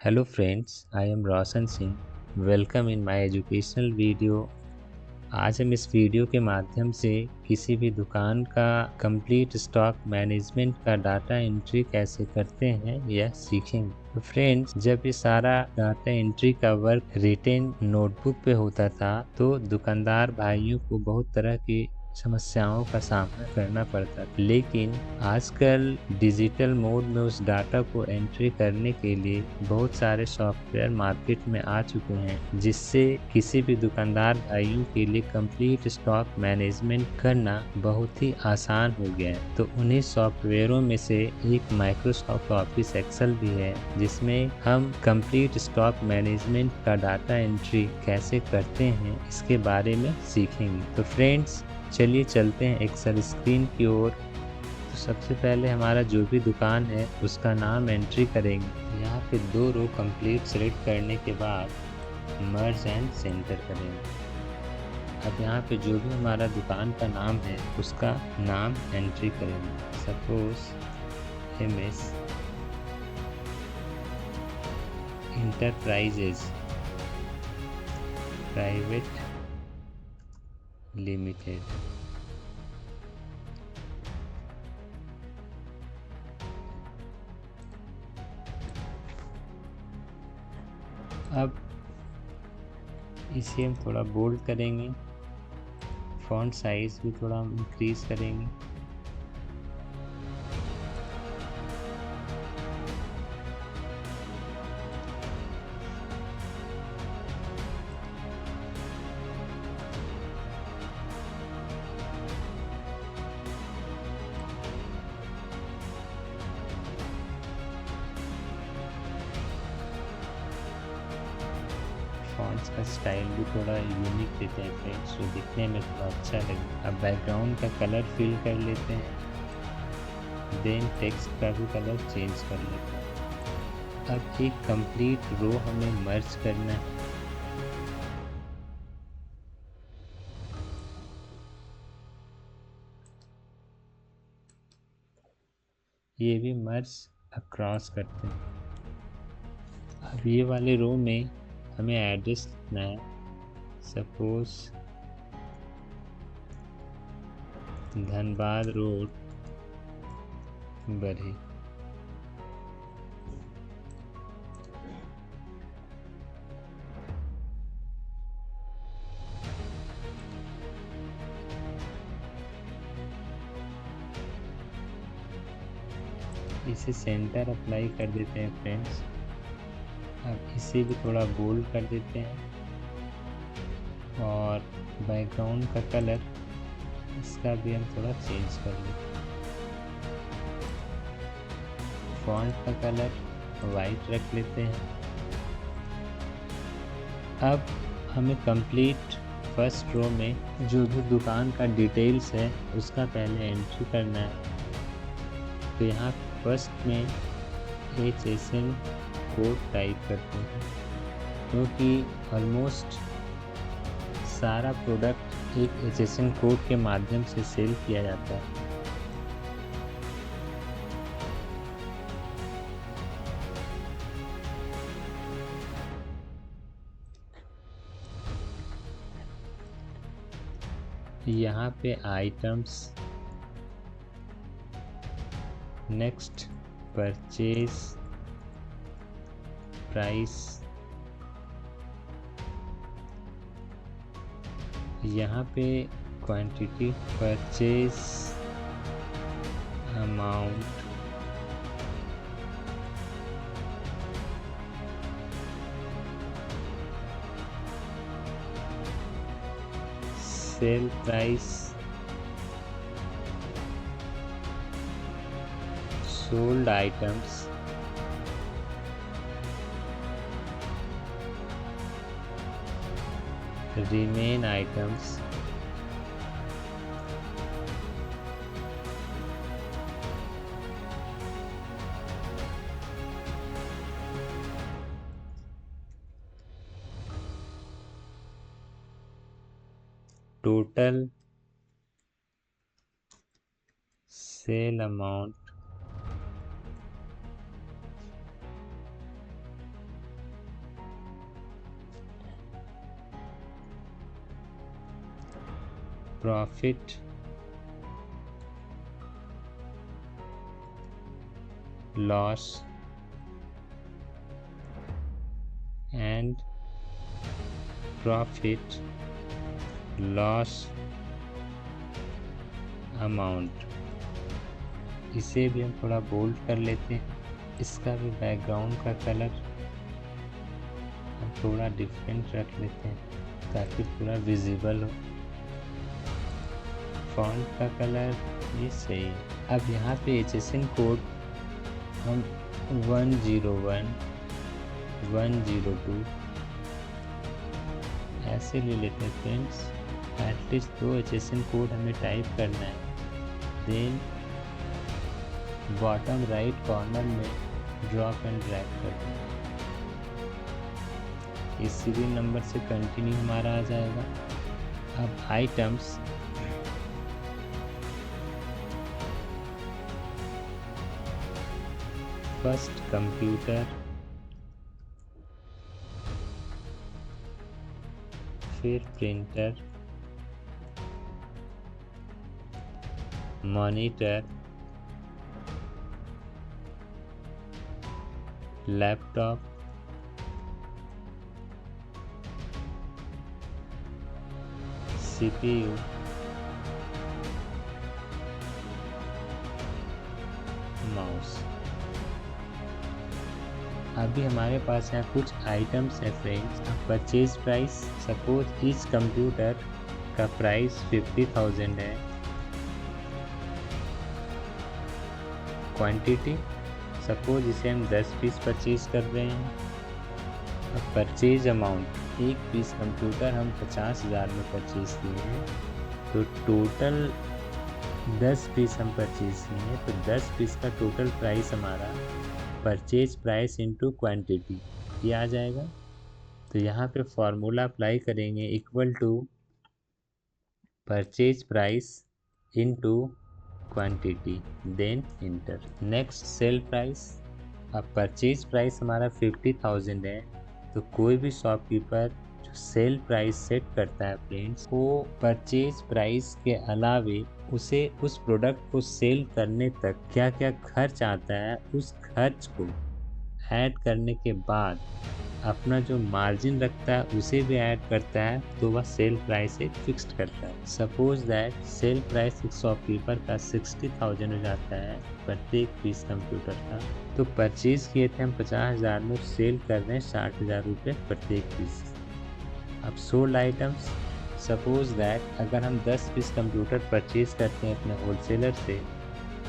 Hello friends, I am Roshan Singh. Welcome in my educational video. आज हम इस video के माध्यम से किसी भी दुकान का कंप्लीट स्टॉक मैनेजमेंट का डाटा एंट्री कैसे करते हैं यह सीखेंगे। तो फ्रेंड्स, जब ये सारा डाटा एंट्री का वर्क रिटेन नोटबुक पे होता था तो दुकानदार भाइयों को बहुत तरह की समस्याओं का सामना करना पड़ता था, लेकिन आजकल डिजिटल मोड में उस डाटा को एंट्री करने के लिए बहुत सारे सॉफ्टवेयर मार्केट में आ चुके हैं, जिससे किसी भी दुकानदार भाइयों के लिए कंप्लीट स्टॉक मैनेजमेंट करना बहुत ही आसान हो गया है। तो उन्हीं सॉफ्टवेयरों में से एक माइक्रोसॉफ्ट ऑफिस एक्सेल भी है, जिसमें हम कंप्लीट स्टॉक मैनेजमेंट का डाटा एंट्री कैसे करते हैं इसके बारे में सीखेंगे। तो फ्रेंड्स, चलिए चलते हैं एक्सेल स्क्रीन की ओर। तो सबसे पहले हमारा जो भी दुकान है उसका नाम एंट्री करेंगे। यहाँ पे 2 रो कंप्लीट सेलेक्ट करने के बाद मर्ज एंड सेंटर करेंगे। अब यहाँ पे जो भी हमारा दुकान का नाम है उसका नाम एंट्री करेंगे। Suppose MS enterprises private limited. अब इसे हम थोड़ा बोल्ड करेंगे, फॉन्ट साइज भी थोड़ा हम इंक्रीज करेंगे। फॉन्ट्स का स्टाइल भी थोड़ा यूनिक देते हैं फ्रेंड्स, जो दिखने में थोड़ा अच्छा लगे। अब बैकग्राउंड का कलर फिल कर लेते हैं, देन टेक्स्ट का भी कलर चेंज कर लेते हैं। अब एक कंप्लीट रो हमें मर्ज करना है। ये भी मर्ज अक्रॉस करते हैं। अब ये वाले रो में हमें एड्रेस लिखना है। Suppose Dhanbad road, Barhi. इसे सेंटर अप्लाई कर देते हैं फ्रेंड्स। अब इसे भी थोड़ा बोल्ड कर देते हैं और बैकग्राउंड का कलर इसका भी हम थोड़ा चेंज कर लेते हैं। फॉन्ट का कलर वाइट रख लेते हैं। अब हमें कंप्लीट फर्स्ट रो में जो भी दुकान का डिटेल्स है उसका पहले एंट्री करना है। तो यहाँ फर्स्ट में HSN कोड टाइप करते हैं, क्योंकि ऑलमोस्ट सारा प्रोडक्ट एक HSN कोड के माध्यम से सेल किया जाता है। यहाँ पे आइटम्स, नेक्स्ट परचेज प्राइस, यहाँ पे quantity, purchase amount, sale price, sold items, remain items, total sale amount, profit loss and profit loss amount. इसे भी हम थोड़ा बोल्ड कर लेते हैं। इसका भी बैकग्राउंड का कलर हम थोड़ा डिफरेंट रख लेते हैं ताकि पूरा विजिबल हो। फॉन्ट का कलर ये सही है। अब यहाँ पे HSN कोड हम 101 102 ऐसे ले लेते हैं फ्रेंड्स। एटलीस्ट 2 HSN कोड हमें टाइप करना है। देन बॉटम राइट कॉर्नर में ड्रॉप एंड ड्रैग कर दें। इस सीरियल नंबर से कंटिन्यू हमारा आ जाएगा। अब आइटम्स फर्स्ट कंप्यूटर, फिर printer, monitor, laptop, CPU, mouse. अभी हमारे पास यहाँ कुछ आइटम्स है फ्रेंड्स। परचेज प्राइस, सपोज इस कंप्यूटर का प्राइस 50,000 है। क्वांटिटी, सपोज इसे हम 10 पीस परचेज कर रहे हैं। अब परचेज अमाउंट, एक पीस कंप्यूटर हम 50,000 में परचेज किए हैं, तो टोटल 10 पीस हम परचेज किए हैं, तो 10 पीस का टोटल प्राइस हमारा परचेज प्राइस इंटू क्वान्टिटी ये आ जाएगा। तो यहाँ पे फॉर्मूला अप्लाई करेंगे, equal to purchase price into quantity, then enter. Next sale price. अब परचेज प्राइस हमारा 50,000 है, तो कोई भी शॉपकीपर जो सेल प्राइस सेट करता है फ्रेंड्स, वो परचेज प्राइस के अलावे उसे उस प्रोडक्ट को सेल करने तक क्या क्या खर्च आता है, उस खर्च को ऐड करने के बाद अपना जो मार्जिन रखता है उसे भी ऐड करता है, तो वह सेल प्राइस एक फिक्स्ड करता है। सपोज दैट सेल प्राइस एक शॉपकीपर का 60,000 हो जाता है प्रत्येक पीस कंप्यूटर का, तो परचेज किए थे हम 50,000 में, सेल कर रहे हैं 60,000 रुपये प्रत्येक पीस। अब सोल्ड आइटम्स, सपोज दैट अगर हम 10 पीस कंप्यूटर परचेज करते हैं अपने होलसेलर से,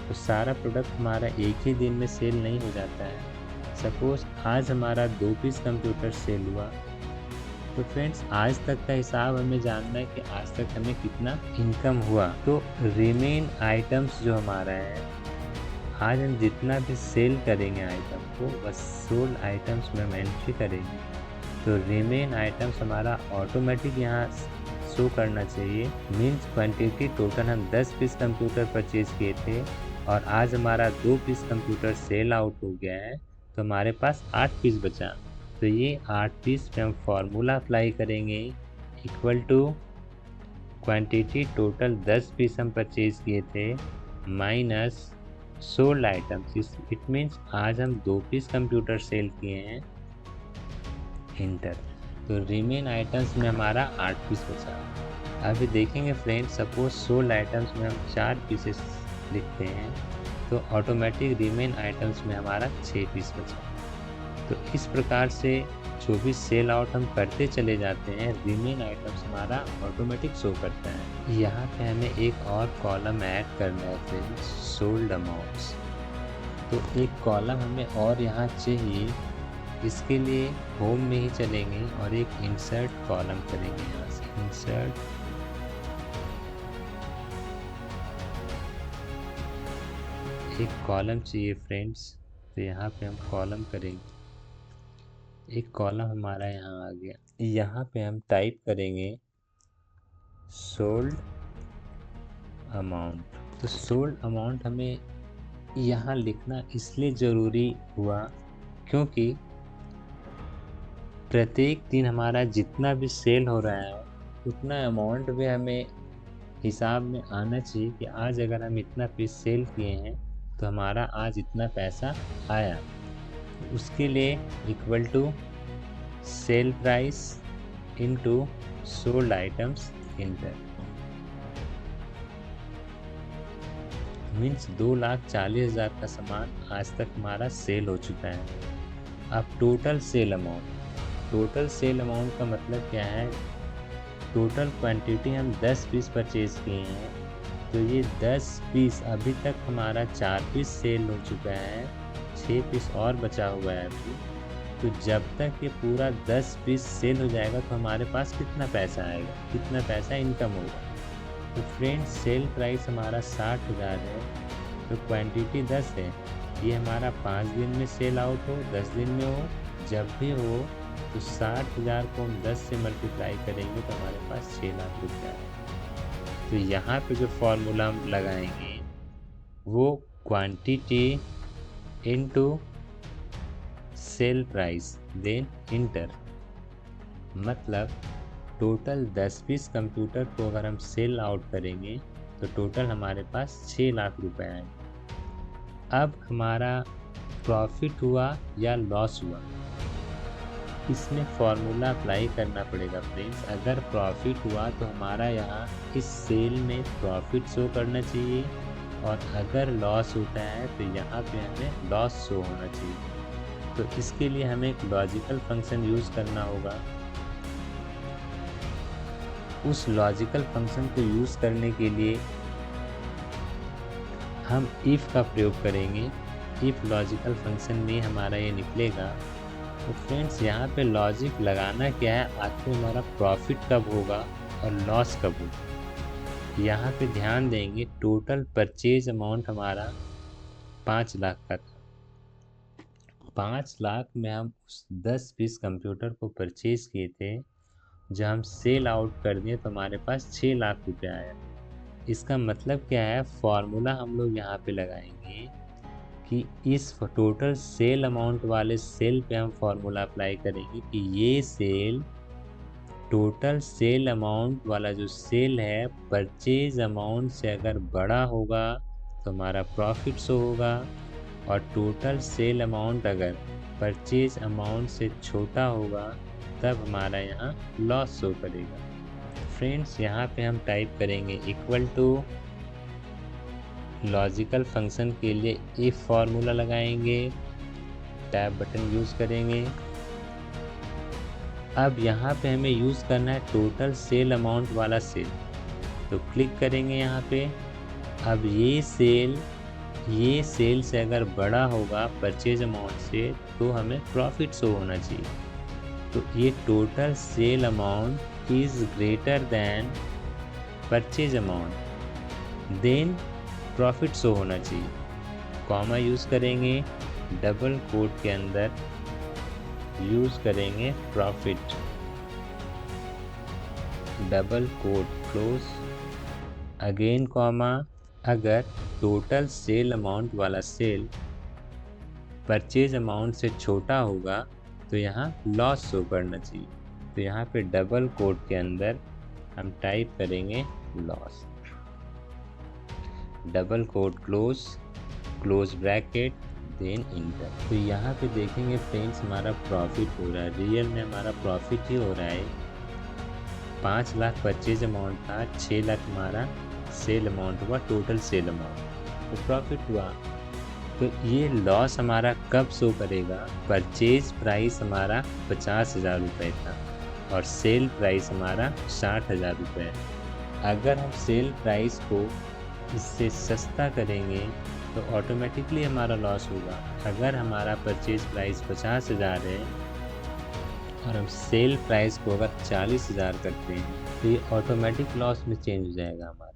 तो सारा प्रोडक्ट हमारा एक ही दिन में सेल नहीं हो जाता है। सपोज आज हमारा 2 पीस कंप्यूटर सेल हुआ, तो फ्रेंड्स आज तक का हिसाब हमें जानना है कि आज तक हमें कितना इनकम हुआ। तो रिमेन आइटम्स जो हमारा है, आज हम जितना भी सेल करेंगे आइटम को, बस सोल्ड आइटम्स में हम एंट्री करेंगे, तो रिमेन आइटम्स हमारा ऑटोमेटिक यहाँ शो करना चाहिए। मीन्स क्वांटिटी टोटल हम 10 पीस कंप्यूटर परचेज किए थे और आज हमारा 2 पीस कंप्यूटर सेल आउट हो गया है, तो हमारे पास 8 पीस बचा। तो ये 8 पीस पे हम फॉर्मूला अप्लाई करेंगे, equal to quantity total 10 piece हम परचेज किए थे minus sold items. It means आज हम 2 पीस कंप्यूटर सेल किए हैं, इंटर। तो रिमेन आइटम्स में हमारा 8 पीस बचा। अभी देखेंगे फ्रेंड्स, सपोज सोल्ड आइटम्स में हम 4 पीसेस लिखते हैं, तो ऑटोमेटिक रिमेन आइटम्स में हमारा 6 पीस बचा। तो इस प्रकार से जो भी सेल आउट हम करते चले जाते हैं, रिमेन आइटम्स हमारा ऑटोमेटिक शो करता है। यहाँ पे हमें एक और कॉलम ऐड करना है फ्रेंड्स, सोल्ड अमाउंट्स। तो एक कॉलम हमें और यहाँ चाहिए, इसके लिए होम में ही चलेंगे और एक इंसर्ट कॉलम करेंगे। यहाँ से इंसर्ट, एक कॉलम चाहिए फ्रेंड्स, तो यहाँ पे हम कॉलम करेंगे। एक कॉलम हमारा यहाँ आ गया। यहाँ पे हम टाइप करेंगे सोल्ड अमाउंट। तो सोल्ड अमाउंट हमें यहाँ लिखना इसलिए ज़रूरी हुआ क्योंकि प्रत्येक दिन हमारा जितना भी सेल हो रहा है उतना अमाउंट भी हमें हिसाब में आना चाहिए कि आज अगर हम इतना पीस सेल किए हैं तो हमारा आज इतना पैसा आया। उसके लिए equal to sale price into sold items enter, means 2,40,000 का सामान आज तक हमारा सेल हो चुका है। अब टोटल सेल अमाउंट का मतलब क्या है? टोटल क्वांटिटी हम 10 पीस परचेज किए हैं, तो ये 10 पीस अभी तक हमारा 4 पीस सेल हो चुका है, 6 पीस और बचा हुआ है अभी। तो जब तक ये पूरा 10 पीस सेल हो जाएगा तो हमारे पास कितना पैसा आएगा, कितना पैसा इनकम होगा। तो फ्रेंड्स, सेल प्राइस हमारा 60,000 है, तो क्वांटिटी 10 है। ये हमारा 5 दिन में सेल आउट हो, 10 दिन में हो, जब भी हो, तो 60,000 को हम 10 से मल्टीप्लाई करेंगे तो हमारे पास 6 लाख रुपया है। तो यहाँ पे जो फॉर्मूला हम लगाएंगे वो quantity into sale price then enter, मतलब टोटल 10 पीस कंप्यूटर को अगर हम सेल आउट करेंगे तो टोटल हमारे पास 6 लाख रुपए आए। अब हमारा प्रॉफिट हुआ या लॉस हुआ, इसमें फॉर्मूला अप्लाई करना पड़ेगा फ्रेंड्स। अगर प्रॉफिट हुआ तो हमारा यहाँ इस सेल में प्रॉफिट शो करना चाहिए, और अगर लॉस होता है तो यहाँ पे हमें लॉस शो होना चाहिए। तो इसके लिए हमें एक लॉजिकल फंक्शन यूज़ करना होगा। उस लॉजिकल फंक्शन को यूज़ करने के लिए हम इफ़ का प्रयोग करेंगे। इफ़ लॉजिकल फंक्शन में हमारा ये निकलेगा। तो फ्रेंड्स, यहाँ पे लॉजिक लगाना क्या है, आखिर हमारा प्रॉफिट कब होगा और लॉस कब होगा। यहाँ पे ध्यान देंगे, टोटल परचेज अमाउंट हमारा 5 लाख का था। 5 लाख में हम उस 10 पीस कंप्यूटर को परचेज किए थे, जब हम सेल आउट कर दिए तो हमारे पास 6 लाख रुपया आया। इसका मतलब क्या है, फॉर्मूला हम लोग यहाँ पे लगाएंगे कि इस टोटल सेल अमाउंट वाले सेल पे हम फॉर्मूला अप्लाई करेंगे कि ये सेल, टोटल सेल अमाउंट वाला जो सेल है, परचेज अमाउंट से अगर बड़ा होगा तो हमारा प्रॉफिट शो होगा, और टोटल सेल अमाउंट अगर परचेज अमाउंट से छोटा होगा तब हमारा यहाँ लॉस शो करेगा। फ्रेंड्स, यहाँ पे हम टाइप करेंगे इक्वल टू, लॉजिकल फंक्शन के लिए इफ फॉर्मूला लगाएंगे, टैब बटन यूज़ करेंगे। अब यहाँ पे हमें यूज़ करना है टोटल सेल अमाउंट वाला सेल, तो क्लिक करेंगे यहाँ पे। अब ये सेल से अगर बड़ा होगा परचेज अमाउंट से तो हमें प्रॉफिट शो होना चाहिए। तो ये total sale amount is greater than purchase amount, then profit show होना चाहिए। कॉमा यूज़ करेंगे, डबल कोट के अंदर यूज़ करेंगे profit, double quote close, again comma. अगर टोटल सेल अमाउंट वाला सेल परचेज अमाउंट से छोटा होगा तो यहाँ लॉस शो करना चाहिए। तो यहाँ पे डबल कोट के अंदर हम टाइप करेंगे loss, double quote close, close bracket, then enter. तो यहाँ पे देखेंगे फ्रेंड्स, हमारा प्रॉफिट हो रहा है, रियल में हमारा प्रॉफिट ही हो रहा है। 5 लाख परचेज अमाउंट था, 6 लाख हमारा सेल अमाउंट हुआ, टोटल सेल अमाउंट, तो प्रॉफिट हुआ। तो ये लॉस हमारा कब शो करेगा, परचेज प्राइस हमारा 50,000 रुपये था और सेल प्राइस हमारा 60,000 रुपये है। अगर हम सेल प्राइस को इससे सस्ता करेंगे तो ऑटोमेटिकली हमारा लॉस होगा। अगर हमारा परचेज प्राइस 50,000 है और हम सेल प्राइस को अगर 40,000 करते हैं तो ये ऑटोमेटिक लॉस में चेंज हो जाएगा हमारा।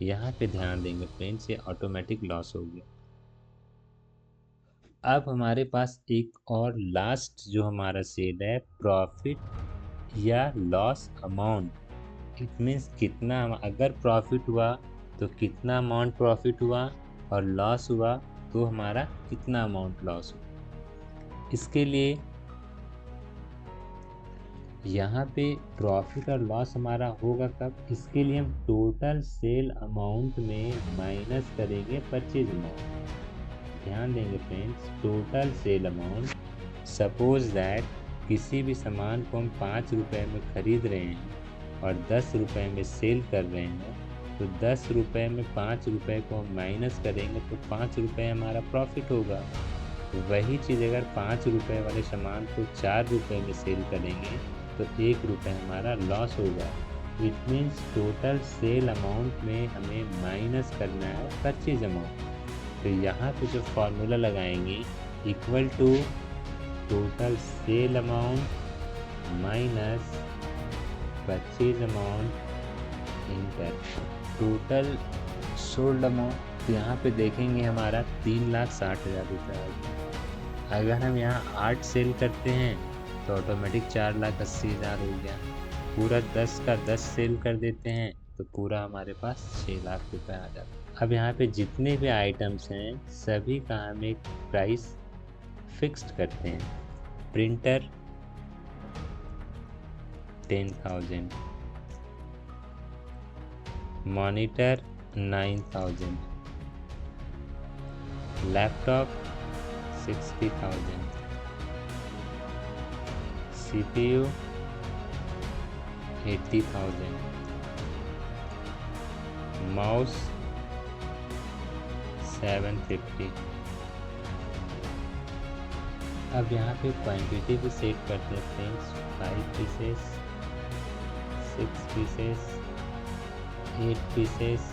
यहाँ पे ध्यान देंगे फ्रेंड्स, ये ऑटोमेटिक लॉस हो गया। अब हमारे पास एक और लास्ट जो हमारा सेल है, प्रॉफिट या लॉस अमाउंट। इट मीन्स कितना, अगर प्रॉफिट हुआ तो कितना अमाउंट प्रॉफिट हुआ, और लॉस हुआ तो हमारा कितना अमाउंट लॉस हुआ। इसके लिए यहाँ पे प्रॉफिट और लॉस हमारा होगा कब, इसके लिए हम टोटल सेल अमाउंट में माइनस करेंगे परचेज अमाउंट। ध्यान देंगे friends, total sale amount. Suppose that किसी भी सामान को हम 5 रुपये में ख़रीद रहे हैं और 10 रुपये में सेल कर रहे हैं, तो 10 रुपये में 5 रुपये को हम माइनस करेंगे तो 5 रुपये हमारा प्रॉफिट होगा। वही चीज़ अगर 5 रुपये वाले सामान को 4 रुपये में सेल करेंगे तो 1 रुपये हमारा लॉस होगा। It means total sale amount में हमें माइनस करना है परचेज अमाउंट। तो यहाँ पे जो फॉर्मूला लगाएंगे, equal to total sale amount minus purchase amount enter total sold amount. तो यहाँ पे देखेंगे हमारा 3,60,000 रुपये आएगा। अगर हम यहाँ 8 सेल करते हैं तो ऑटोमेटिक 4,80,000 हो गया। पूरा 10 का 10 सेल कर देते हैं तो पूरा हमारे पास 6 लाख रुपये आ जाता है। अब यहाँ पे जितने भी आइटम्स हैं सभी का हम एक प्राइस फिक्स्ड करते हैं। Printer 10,000, monitor 9,000, laptop 60,000, CPU 80,000, mouse 750। अब यहाँ पे क्वांटिटी भी सेट करते हैं friends, 5 pieces, 6 pieces, 8 pieces,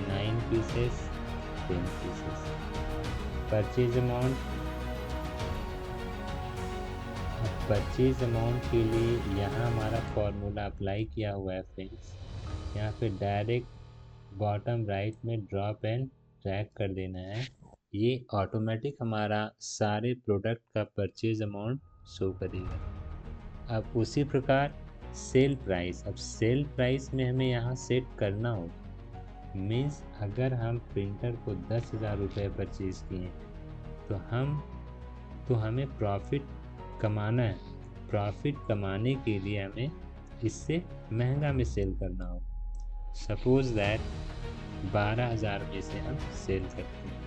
9 pieces, 10 pieces. Purchase amount, purchase amount के लिए यहाँ हमारा फॉर्मूला अप्लाई किया हुआ है फ्रेंड्स। यहाँ पे डायरेक्ट बॉटम राइट में ड्रॉप एंड ड्रैग कर देना है। ये ऑटोमेटिक हमारा सारे प्रोडक्ट का परचेज अमाउंट शो करेगा। अब उसी प्रकार सेल प्राइस, अब सेल प्राइस में हमें यहाँ सेट करना होगा। मीन्स अगर हम प्रिंटर को 10,000 रुपये परचेज किए तो हमें प्रॉफिट कमाना है। प्रॉफिट कमाने के लिए हमें इससे महंगा में सेल करना होगा। सपोज दैट 12,000 में से हम सेल करते हैं।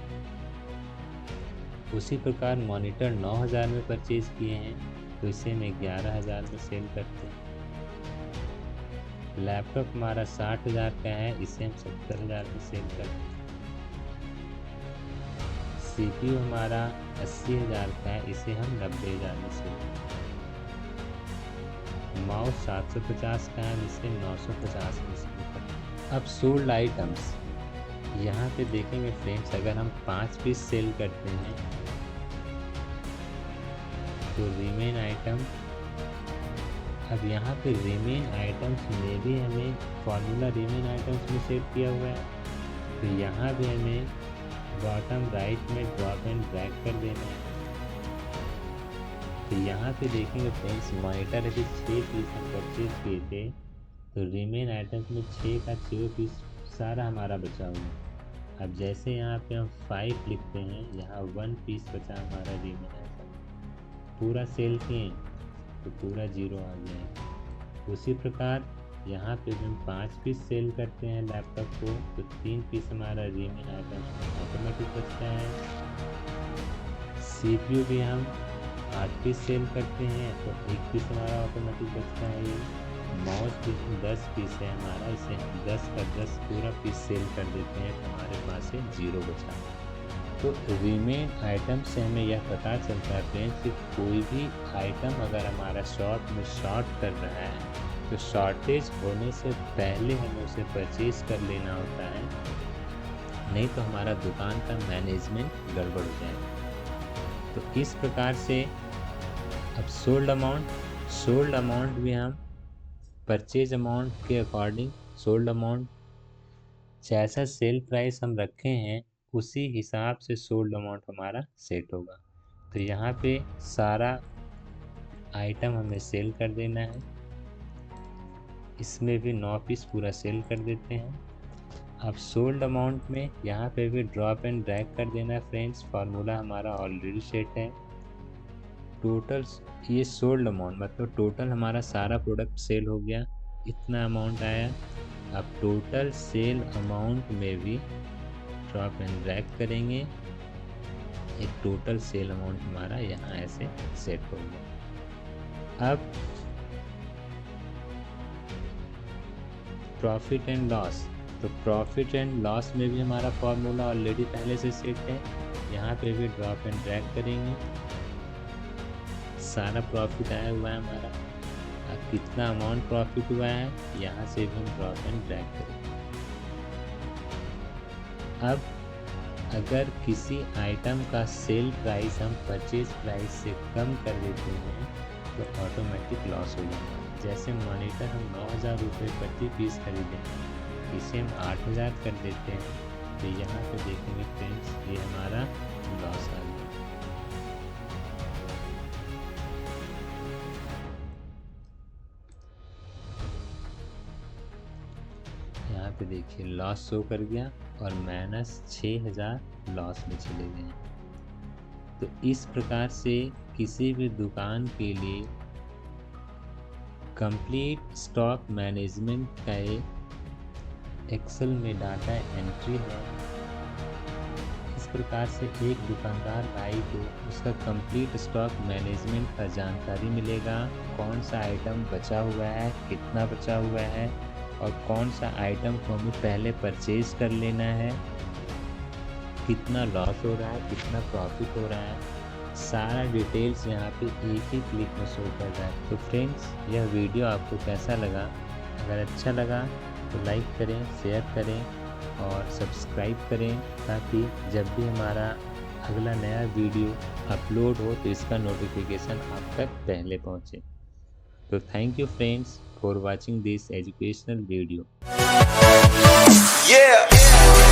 उसी प्रकार मॉनिटर 9,000 में परचेज किए हैं तो इसे हम 11,000 में सेल करते हैं। लैपटॉप हमारा 60,000 का है, इसे हम 70,000 में सेल करते हैं। CPU हमारा 80,000 का है, इसे हम 90,000 में सेल करते हैं। माउस 750 का है, इसे 950 में सेल करते हैं। अब सोल्ड आइटम्स, यहाँ पे देखेंगे फ्रेंड्स, अगर हम 5 पीस सेल करते हैं तो रिमेन आइटम, अब यहाँ पे रिमेन आइटम्स में भी हमें फॉर्मूला रिमेन आइटम्स में सेट किया हुआ है। तो यहाँ भी हमें बॉटम राइट में ड्रॉप एंड ड्रैग कर देना है। तो यहाँ पे देखेंगे फ्रेंड्स, मॉनिटर अभी 6 पीस हम परचेज किए थे तो रिमेन आइटम्स में 6 का 6 पीस सारा हमारा बचा हुआ है। अब जैसे यहाँ पे हम 5 लिखते हैं, यहाँ 1 पीस बचा हमारा रिमेन आइटम, पूरा सेल किए तो पूरा 0 आ गया। उसी प्रकार यहाँ पे हम 5 पीस सेल करते हैं लैपटॉप को तो 3 पीस हमारा रिमेन आइटम ऑटोमेटिक बचता है। CPU भी हम 8 पीस सेल करते हैं तो 1 पीस हमारा ऑटोमेटिक बचता है। माउस भी 10 पीस है हमारा, इसे हम 10 का 10 पूरा पीस सेल कर देते हैं तो हमारे पास से 0 बचा। तो रिमेन आइटम से हमें यह पता चलता है फ्रेंड्स कि कोई भी आइटम अगर हमारा शॉप में शॉर्ट कर रहा है तो शॉर्टेज होने से पहले हमें उसे परचेज कर लेना होता है, नहीं तो हमारा दुकान का मैनेजमेंट गड़बड़ हो जाएगा। तो इस प्रकार से अब सोल्ड अमाउंट भी हम परचेज अमाउंट के अकॉर्डिंग, सोल्ड अमाउंट जैसा सेल प्राइस हम रखे हैं उसी हिसाब से सोल्ड अमाउंट हमारा सेट होगा। तो यहाँ पे सारा आइटम हमें सेल कर देना है, इसमें भी 9 पीस पूरा सेल कर देते हैं। अब सोल्ड अमाउंट में यहाँ पे भी ड्रॉप एंड ड्रैग कर देना है फ्रेंड्स। फार्मूला हमारा ऑलरेडी सेट है, टोटल ये सोल्ड अमाउंट मतलब टोटल हमारा सारा प्रोडक्ट सेल हो गया, इतना अमाउंट आया। अब टोटल सेल अमाउंट में भी ड्रॉप एंड ड्रैग करेंगे, एक टोटल सेल अमाउंट हमारा यहाँ ऐसे सेट हो गया। अब प्रॉफिट एंड लॉस, तो प्रॉफिट एंड लॉस में भी हमारा फॉर्मूला ऑलरेडी पहले से सेट है, यहाँ पे भी ड्रॉप एंड ड्रैग करेंगे, सारा प्रॉफिट आया हुआ है हमारा। अब कितना अमाउंट प्रॉफिट हुआ है, यहाँ से भी हम ड्रॉप एंड ड्रैग करेंगे। अब अगर किसी आइटम का सेल प्राइस हम परचेज प्राइस से कम कर देते हैं तो ऑटोमेटिक लॉस हो जाएगा। जैसे मॉनिटर हम 9,000 रुपये प्रति पीस खरीदें, इसे हम 8,000 कर देते हैं, तो यहाँ पे देखेंगे फ्रेंड्स ये हमारा लॉस आ गया। यहाँ पे देखिए लॉस शो कर गया और -6,000 लॉस में चले गए। तो इस प्रकार से किसी भी दुकान के लिए कंप्लीट स्टॉक मैनेजमेंट का एक एक्सेल में डाटा एंट्री है। इस प्रकार से एक दुकानदार भाई को उसका कंप्लीट स्टॉक मैनेजमेंट का जानकारी मिलेगा, कौन सा आइटम बचा हुआ है, कितना बचा हुआ है और कौन सा आइटम को हमें पहले परचेज कर लेना है, कितना लॉस हो रहा है, कितना प्रॉफिट हो रहा है, सारा डिटेल्स यहाँ पे एक ही क्लिक में शो कर रहा है। तो फ्रेंड्स यह वीडियो आपको कैसा लगा? अगर अच्छा लगा तो लाइक करें, शेयर करें और सब्सक्राइब करें, ताकि जब भी हमारा अगला नया वीडियो अपलोड हो तो इसका नोटिफिकेशन आप तक पहले पहुँचे। तो thank you friends for watching this educational video. Yeah.